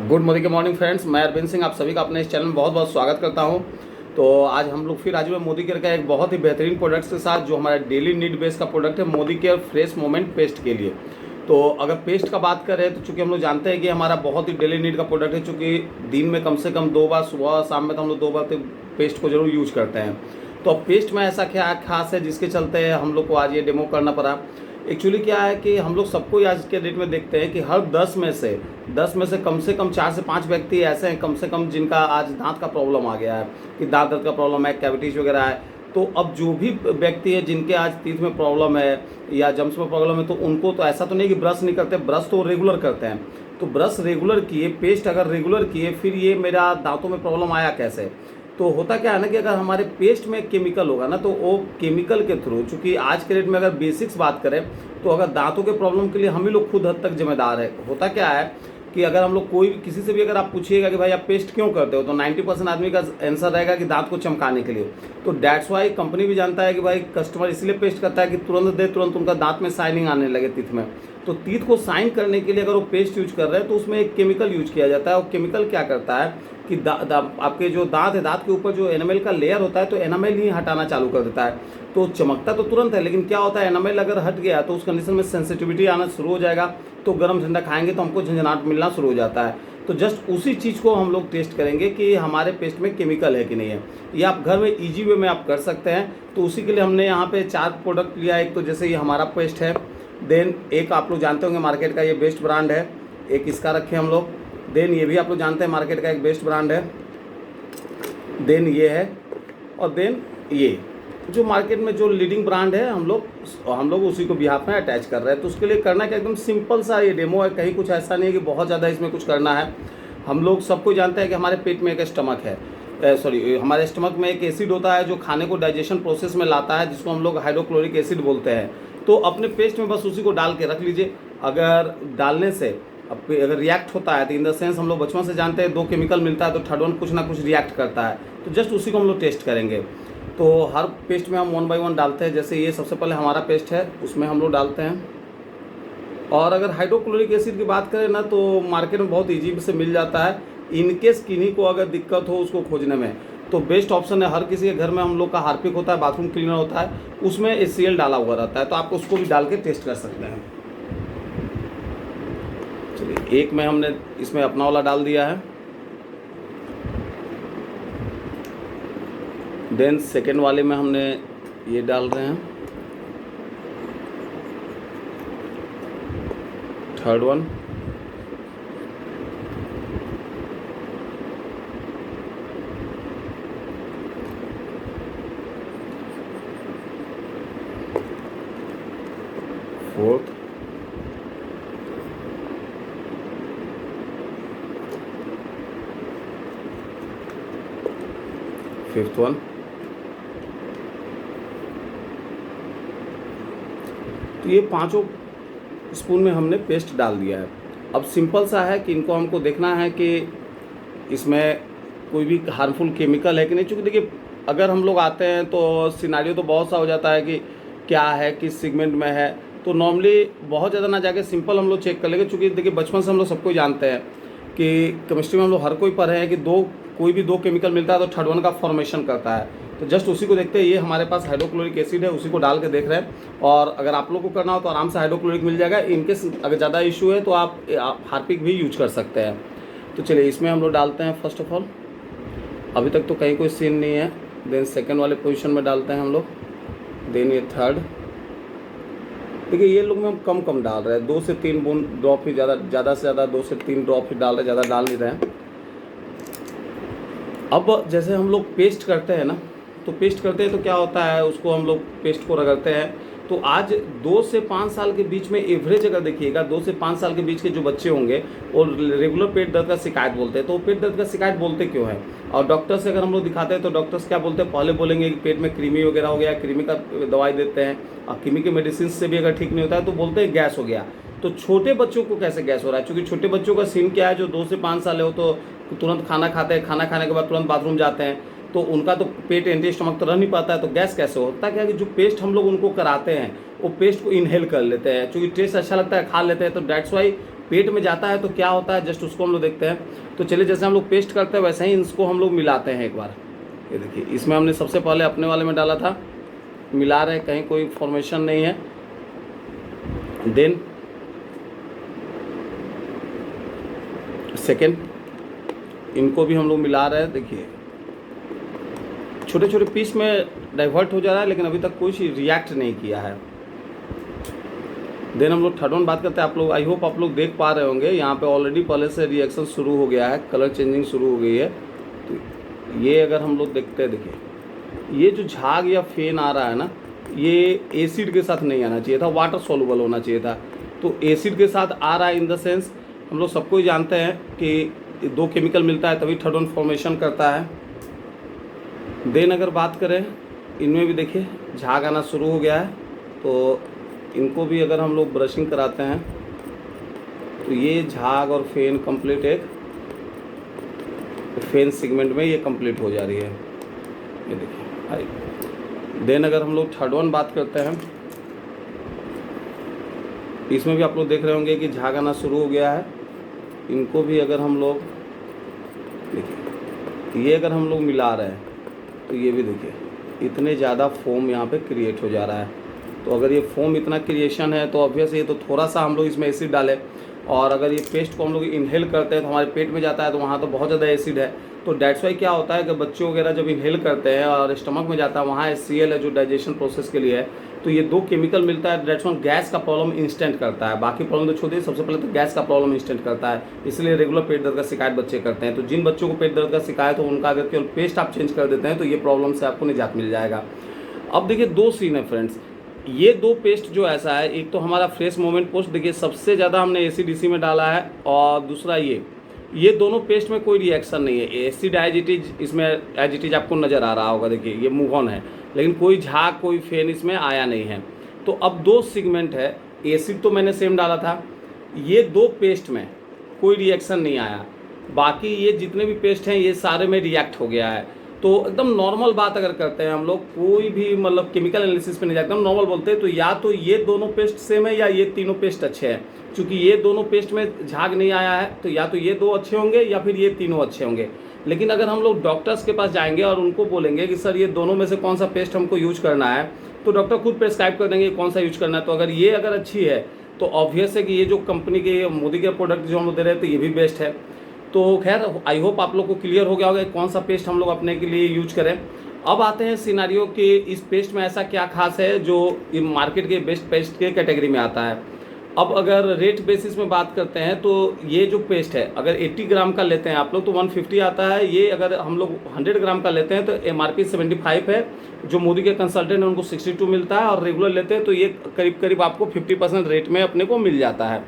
Good morning के morning friends, मैं अरविंद सिंह आप सभी का अपने इस चैनल में बहुत बहुत स्वागत करता हूं। तो आज हम लोग फिर आज मैं मोदी केयर का एक बहुत ही बेहतरीन प्रोडक्ट्स के साथ जो हमारा डेली नीड बेस का प्रोडक्ट है Modi care fresh moment paste के लिए। तो अगर पेस्ट का बात करें तो चूँकि हम लोग जानते हैं कि हमारा बहुत ही डेली नीड का प्रोडक्ट है, चूँकि दिन में कम से कम 2 बार सुबह और शाम में तो हम लोग 2 बार तो पेस्ट को जरूर यूज करते हैं। तो अब पेस्ट में ऐसा क्या खास है जिसके चलते हम लोग को आज ये डेमो करना पड़ा। एक्चुअली क्या है कि हम लोग सबको आज के डेट में देखते हैं कि हर 10 में से कम 4 से 5 व्यक्ति ऐसे हैं कम से कम जिनका आज दांत का प्रॉब्लम आ गया है, कि दांत दर्द का प्रॉब्लम है, कैविटीज वगैरह है। तो अब जो भी व्यक्ति है जिनके आज टीथ में प्रॉब्लम है या जम्स में प्रॉब्लम है, तो उनको तो ऐसा तो नहीं कि ब्रश नहीं करते, ब्रश तो रेगुलर करते हैं। तो ब्रश रेगुलर किए, पेस्ट अगर रेगुलर किए, फिर ये मेरा दांतों में प्रॉब्लम आया कैसे? तो होता क्या है ना कि अगर हमारे पेस्ट में केमिकल होगा ना, तो वो केमिकल के थ्रू, चूँकि आज के डेट में अगर बेसिक्स बात करें तो अगर दांतों के प्रॉब्लम के लिए हम ही लोग खुद हद तक जिम्मेदार है। होता क्या है कि अगर हम लोग कोई किसी से भी अगर आप पूछिएगा कि भाई आप पेस्ट क्यों करते हो, तो 90% आदमी का आंसर रहेगा कि दांत को चमकाने के लिए। तो दैट्स वाई कंपनी भी जानता है कि भाई कस्टमर इसलिए पेस्ट करता है कि तुरंत उनका दांत में शाइनिंग आने लगे टीथ में। तो टीथ को शाइन करने के लिए अगर वो पेस्ट यूज कर रहे हैं तो उसमें एक केमिकल यूज किया जाता है। और केमिकल क्या करता है कि आपके जो दांत है, दांत के ऊपर जो एनामेल का लेयर होता है, तो एनामेल ही हटाना चालू कर देता है। तो चमकता तो तुरंत है, लेकिन क्या होता है, एनामेल अगर हट गया तो उस कंडीशन में सेंसिटिविटी आना शुरू हो जाएगा। तो गर्म ठंडा खाएंगे तो हमको झंझनाहट मिलना शुरू हो जाता है। तो जस्ट उसी चीज़ को हम लोग टेस्ट करेंगे कि हमारे पेस्ट में केमिकल है कि नहीं है। ये आप घर में ईजी वे में आप कर सकते हैं। तो उसी के लिए हमने यहाँ पे 4 प्रोडक्ट लिया। एक तो जैसे ये हमारा पेस्ट है, देन एक आप लोग जानते होंगे मार्केट का ये बेस्ट ब्रांड है, एक इसका रखे हम लोग। देन ये भी आप लोग जानते हैं मार्केट का एक बेस्ट ब्रांड है। देन ये है, और देन ये जो मार्केट में जो लीडिंग ब्रांड है, हम लोग उसी को बिहाफ में अटैच कर रहे हैं। तो उसके लिए करना क्या, एकदम सिंपल सा ये डेमो है, कहीं कुछ ऐसा नहीं है कि बहुत ज़्यादा इसमें कुछ करना है। हम लोग सबको जानते हैं कि हमारे पेट में एक स्टमक है, हमारे स्टमक में एक एसिड होता है जो खाने को डाइजेशन प्रोसेस में लाता है, जिसको हम लोग हाइड्रोक्लोरिक एसिड बोलते हैं। तो अपने पेस्ट में बस उसी को डाल के रख लीजिए। अगर डालने से अगर रिएक्ट होता है तो इन द सेंस हम लोग बचपन से जानते हैं 2 केमिकल मिलता है तो थर्ड वन कुछ ना कुछ रिएक्ट करता है। तो जस्ट उसी को हम लोग टेस्ट करेंगे। तो हर पेस्ट में हम 1 बाय 1 डालते हैं। जैसे ये सबसे पहले हमारा पेस्ट है, उसमें हम लोग डालते हैं। और अगर हाइड्रोक्लोरिक एसिड की बात करें ना, तो मार्केट में बहुत ईजी से मिल जाता है। इनकेस किन्हीं को अगर दिक्कत हो उसको खोजने में, तो बेस्ट ऑप्शन है, हर किसी के घर में हम लोग का हार्पिक होता है, बाथरूम क्लीनर होता है, उसमें HCl डाला हुआ रहता है। तो आप उसको भी डाल के टेस्ट कर सकते हैं। चलिए, एक में हमने इसमें अपना वाला डाल दिया है। देन सेकेंड वाले में हमने ये डाल रहे हैं, third one, fourth, fifth one. तो ये 5 स्पून में हमने पेस्ट डाल दिया है। अब सिंपल सा है कि इनको हमको देखना है कि इसमें कोई भी हार्मफुल केमिकल है कि नहीं। चूँकि देखिए, अगर हम लोग आते हैं तो सिनारियो तो बहुत सा हो जाता है कि क्या है, किस सेगमेंट में है। तो नॉर्मली बहुत ज़्यादा ना जाके सिंपल हम लोग चेक कर लेंगे। चूँकि देखिए, बचपन से हम लोग सबको जानते हैं कि केमिस्ट्री में हम लोग हर कोई पढ़े हैं कि कोई भी 2 केमिकल मिलता है तो थर्ड वन का फॉर्मेशन करता है। तो जस्ट उसी को देखते हैं। ये हमारे पास हाइड्रोक्लोरिक एसिड है, उसी को डाल के देख रहे हैं। और अगर आप लोग को करना हो तो आराम से हाइड्रोक्लोरिक मिल जाएगा। इनकेस अगर ज़्यादा इशू है तो आप हार्पिक भी यूज कर सकते हैं। तो चलिए, इसमें हम लोग डालते हैं फर्स्ट ऑफ ऑल। अभी तक तो कहीं कोई सीन नहीं है। देन सेकेंड वाले पोजिशन में डालते हैं हम लोग। देन ये थर्ड। देखिए, ये लोग में हम कम डाल रहे हैं, 2 से 3 बूंद ड्रॉप ही, ज़्यादा से ज़्यादा 2 से 3 ड्रॉप ही डाल रहे हैं, ज़्यादा डाल नहीं रहे हैं। अब जैसे हम लोग पेस्ट करते हैं ना, तो पेस्ट करते हैं तो क्या होता है, उसको हम लोग पेस्ट को रगड़ते हैं। तो आज 2 से 5 साल के बीच में एवरेज अगर देखिएगा, 2 से 5 साल के बीच के जो बच्चे होंगे और रेगुलर पेट दर्द का शिकायत बोलते हैं। तो पेट दर्द का शिकायत बोलते क्यों है? और डॉक्टर से अगर हम लोग दिखाते हैं तो डॉक्टर्स क्या बोलते हैं, पहले बोलेंगे कि पेट में कृमि वगैरह हो गया, कृमि का दवाई देते हैं। और कृमि के मेडिसिन से भी अगर ठीक नहीं होता है तो बोलते हैं गैस हो गया। तो छोटे बच्चों को कैसे गैस हो रहा है? क्योंकि छोटे बच्चों का सीन क्या है, जो 2 से 5 साल हो तो तुरंत खाना खाते हैं, खाना खाने के बाद तुरंत बाथरूम जाते हैं, तो उनका तो पेट एंटी स्टमक तो रह नहीं पाता है। तो गैस कैसे होता है? क्या कि जो पेस्ट हम लोग उनको कराते हैं वो पेस्ट को इनहेल कर लेते हैं, क्योंकि टेस्ट अच्छा लगता है, खा लेते हैं। तो दैट्स वाई पेट में जाता है तो क्या होता है जस्ट उसको हम लोग देखते हैं। तो चलिए जैसे हम लोग पेस्ट करते हैं वैसे ही इसको हम लोग मिलाते हैं एक बार। ये देखिए इसमें हमने सबसे पहले अपने वाले में डाला था, मिला रहे, कहीं कोई फॉर्मेशन नहीं है। देन सेकेंड इनको भी हम लोग मिला रहे हैं। देखिए छोटे छोटे पीस में डाइवर्ट हो जा रहा है लेकिन अभी तक कुछ रिएक्ट नहीं किया है। देन हम लोग थर्ड वन बात करते हैं। आप लोग आई होप आप लोग देख पा रहे होंगे यहाँ पे ऑलरेडी पहले से रिएक्शन शुरू हो गया है, कलर चेंजिंग शुरू हो गई है। तो ये अगर हम लोग देखते हैं, देखिए ये जो झाग या फेन आ रहा है ना, ये एसिड के साथ नहीं आना चाहिए था, वाटर सॉल्युबल होना चाहिए था। तो एसिड के साथ आ रहा है इन द सेंस हम लोग सबको ही जानते हैं कि दो केमिकल मिलता है तभी थर्ड वन फॉर्मेशन करता है। देन अगर बात करें इनमें भी देखिए झाग आना शुरू हो गया है, तो इनको भी अगर हम लोग ब्रशिंग कराते हैं तो ये झाग और फेन कंप्लीट एक फेन सेगमेंट में ये कंप्लीट हो जा रही है। ये देखिए। देन अगर हम लोग थर्ड वन बात करते हैं, इसमें भी आप लोग देख रहे होंगे कि झाग आना शुरू हो गया है। इनको भी अगर हम लोग देखिए, ये अगर हम लोग मिला रहे हैं तो ये भी देखिए इतने ज़्यादा फोम यहाँ पे क्रिएट हो जा रहा है। तो अगर ये फोम इतना क्रिएशन है तो ऑब्वियस ये तो थोड़ा सा हम लोग इसमें एसिड डालें, और अगर ये पेस्ट को हम लोग इनहेल करते हैं तो हमारे पेट में जाता है तो वहाँ तो बहुत ज़्यादा एसिड है। तो डेट्स वाई क्या होता है कि बच्चे वगैरह जब इनहेल करते हैं और स्टमक में जाता है वहाँ HCl है जो डाइजेशन प्रोसेस के लिए है, तो ये दो केमिकल मिलता है। डेट्स वाई गैस का प्रॉब्लम इंस्टेंट करता है, बाकी प्रॉब्लम तो छोड़िए, सबसे पहले तो गैस का प्रॉब्लम इंस्टेंट करता है। इसलिए रेगुलर पेट दर्द का शिकायत बच्चे करते हैं। तो जिन बच्चों को पेट दर्द का शिकायत हो उनका अगर केवल पेस्ट आप चेंज कर देते हैं तो ये प्रॉब्लम से आपको निजात मिल जाएगा। अब देखिए दो सीन है फ्रेंड्स, ये दो पेस्ट जो ऐसा है, एक तो हमारा फ्रेश मोमेंट पोस्ट देखिए सबसे ज़्यादा हमने एसिड में डाला है, और दूसरा ये दोनों पेस्ट में कोई रिएक्शन नहीं है। एसिड एज इट इज इसमें एज इट इज आपको नज़र आ रहा होगा, देखिए ये मूव ऑन है, लेकिन कोई झाग कोई फेन इसमें आया नहीं है। तो अब दो सेगमेंट है, एसिड तो मैंने सेम डाला था, ये दो पेस्ट में कोई रिएक्शन नहीं आया, बाकी ये जितने भी पेस्ट हैं ये सारे में रिएक्ट हो गया है। तो एकदम नॉर्मल बात अगर करते हैं हम लोग, कोई भी मतलब केमिकल एनालिसिस पे नहीं जाते, हम नॉर्मल बोलते हैं, तो या तो ये दोनों पेस्ट सेम है या ये तीनों पेस्ट अच्छे हैं। क्योंकि ये दोनों पेस्ट में झाग नहीं आया है तो या तो ये दो अच्छे होंगे या फिर ये तीनों अच्छे होंगे। लेकिन अगर हम लोग डॉक्टर्स के पास जाएंगे और उनको बोलेंगे कि सर ये दोनों में से कौन सा पेस्ट हमको यूज करना है, तो डॉक्टर खुद प्रेस्क्राइब कर देंगे कौन सा यूज करना है। तो अगर ये अगर अच्छी है तो ऑब्वियस है कि ये जो कंपनी के मोदी के प्रोडक्ट जो हम लोग दे रहे हैं तो ये भी बेस्ट है। तो खैर आई होप आप लोग को क्लियर हो गया होगा कौन सा पेस्ट हम लोग अपने के लिए यूज करें। अब आते हैं सिनारियो कि इस पेस्ट में ऐसा क्या खास है जो मार्केट के बेस्ट पेस्ट के कैटेगरी में आता है। अब अगर रेट बेसिस में बात करते हैं तो ये जो पेस्ट है अगर 80 ग्राम का लेते हैं आप लोग तो 150 आता है। ये अगर हम लोग 100 ग्राम का लेते हैं तो MRP 75 है, जो मोदी के कंसल्टेंट है उनको 62 मिलता है, और रेगुलर लेते हैं तो ये करीब करीब आपको 50% रेट में अपने को मिल जाता है।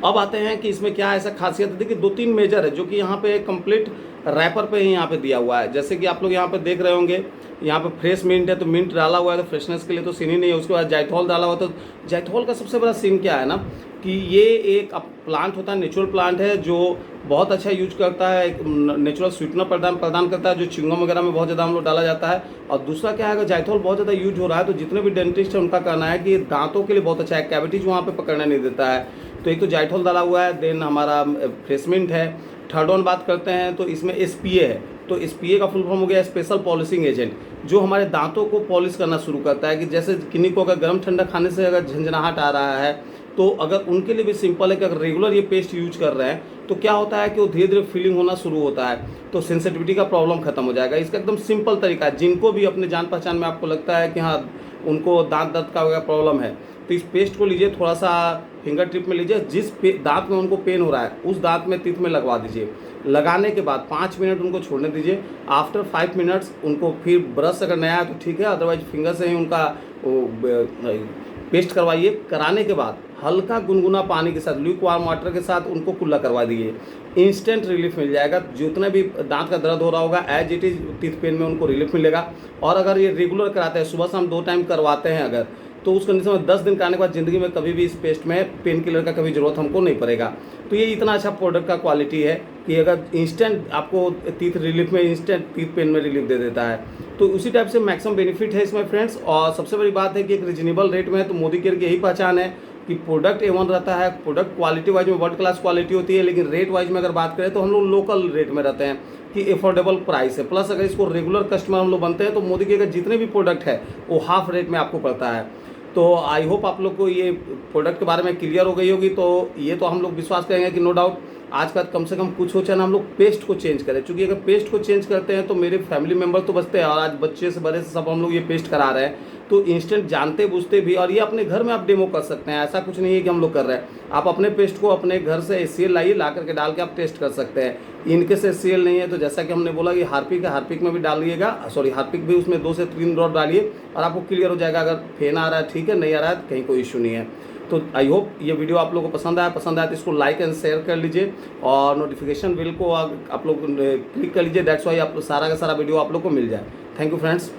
अब आते हैं कि इसमें क्या ऐसा खासियत है। देखिए 2-3 मेजर है जो कि यहाँ पे कंप्लीट रैपर पे ही यहाँ पे दिया हुआ है। जैसे कि आप लोग यहाँ पे देख रहे होंगे, यहाँ पे फ्रेश मिंट है तो मिंट डाला हुआ है तो फ्रेशनेस के लिए तो सीन ही नहीं है। उसके बाद जायथॉल डाला हुआ, तो जायथॉल का सबसे बड़ा सीन क्या है ना कि ये एक प्लांट होता है, नेचुरल प्लांट है जो बहुत अच्छा यूज करता है, एक नेचुरल स्वीटनर प्रदान करता है जो चिंगम वगैरह में बहुत ज़्यादा हम लोग डाला जाता है। और दूसरा क्या है, अगर जायथॉल बहुत ज़्यादा यूज हो रहा है तो जितने भी डेंटिस्ट हैं उनका कहना है कि दांतों के लिए बहुत अच्छा है, कैविटीज वहाँ पे पकड़ने नहीं देता है। तो एक तो जायथॉल डाला हुआ है, देन हमारा फ्रेशमिंट है। थर्ड वन बात करते हैं तो इसमें SPA है, तो SPA का फुल फॉर्म हो गया स्पेशल पॉलिशिंग एजेंट, जो हमारे दांतों को पॉलिश करना शुरू करता है। कि जैसे किन्हीं को अगर गर्म ठंडा खाने से अगर झंझनाहट आ रहा है तो अगर उनके लिए भी सिंपल है कि अगर रेगुलर ये पेस्ट यूज कर रहे हैं तो क्या होता है कि वो धीरे धीरे फीलिंग होना शुरू होता है, तो सेंसिटिविटी का प्रॉब्लम खत्म हो जाएगा। इसका एकदम सिंपल तरीका है। जिनको भी अपने जान पहचान में आपको लगता है कि हाँ उनको दांत दर्द का वगैरह प्रॉब्लम है तो इस पेस्ट को लीजिए, थोड़ा सा फिंगर टिप में लीजिए, जिस दांत में उनको पेन हो रहा है उस दांत में टीथ में लगवा दीजिए। लगाने के बाद 5 मिनट उनको छोड़ने दीजिए। आफ्टर 5 मिनट्स उनको फिर ब्रश अगर नया है तो ठीक है, अदरवाइज फिंगर से ही उनका पेस्ट करवाइए। कराने के बाद हल्का गुनगुना पानी के साथ, ल्यूकवार्म वाटर के साथ उनको कुल्ला करवा दीजिए। इंस्टेंट रिलीफ मिल जाएगा। जितना भी दांत का दर्द हो रहा होगा as it is teeth pain में उनको रिलीफ मिलेगा। और अगर ये रेगुलर कराते हैं, सुबह शाम 2 टाइम करवाते हैं अगर, तो उस कंडीशन में 10 दिन कराने के बाद ज़िंदगी में कभी भी इस पेस्ट में पेन किलर का कभी ज़रूरत हमको नहीं पड़ेगा। तो ये इतना अच्छा प्रोडक्ट का क्वालिटी है कि अगर इंस्टेंट आपको टीथ रिलीफ में, इंस्टेंट टीथ पेन में रिलीफ दे देता है। तो उसी टाइप से मैक्सिमम बेनिफिट है इसमें फ्रेंड्स। और सबसे बड़ी बात है कि एक रीजनेबल रेट में है, तो मोदी केयर की यही पहचान है। कि प्रोडक्ट A1 रहता है, प्रोडक्ट क्वालिटी वाइज में वर्ल्ड क्लास क्वालिटी होती है, लेकिन रेट वाइज में अगर बात करें तो हम लोग लोकल रेट में रहते हैं कि एफोर्डेबल प्राइस है। प्लस अगर इसको रेगुलर कस्टमर हम लोग बनते हैं तो मोदी के जितने भी प्रोडक्ट है वो हाफ रेट में आपको पड़ता है। तो आई होप आप लोग को ये प्रोडक्ट के बारे में क्लियर हो गई होगी। तो ये तो हम लोग विश्वास करेंगे कि नो डाउट आज का कम से कम कुछ हो चाहे ना हम लोग पेस्ट को चेंज करें, क्योंकि अगर पेस्ट को चेंज करते हैं तो मेरे फैमिली मेम्बर तो बचते हैं और आज बच्चे से बड़े से सब हम लोग ये पेस्ट करा रहे हैं। तो इंस्टेंट जानते बुझते भी, और ये अपने घर में आप डेमो कर सकते हैं, ऐसा कुछ नहीं है कि हम लोग कर रहे हैं। आप अपने पेस्ट को अपने घर से HCL लाइए, ला करके डाल के आप टेस्ट कर सकते हैं। इनके से HCL नहीं है तो जैसा कि हमने बोला कि हार्पिक है, हार्पिक में भी डालिएगा, सॉरी हार्पिक भी उसमें 2 से 3 ड्रॉप डालिए और आपको क्लियर हो जाएगा। अगर फेन आ रहा है ठीक है, नहीं आ रहा है तो कहीं कोई इशू नहीं है। तो आई होप ये वीडियो आप लोगों को पसंद आया तो इसको लाइक एंड शेयर कर लीजिए और नोटिफिकेशन बिल को आप लोग क्लिक कर लीजिए। दैट्स वाई आप सारा का सारा वीडियो आप लोग को मिल जाए। Thank you friends.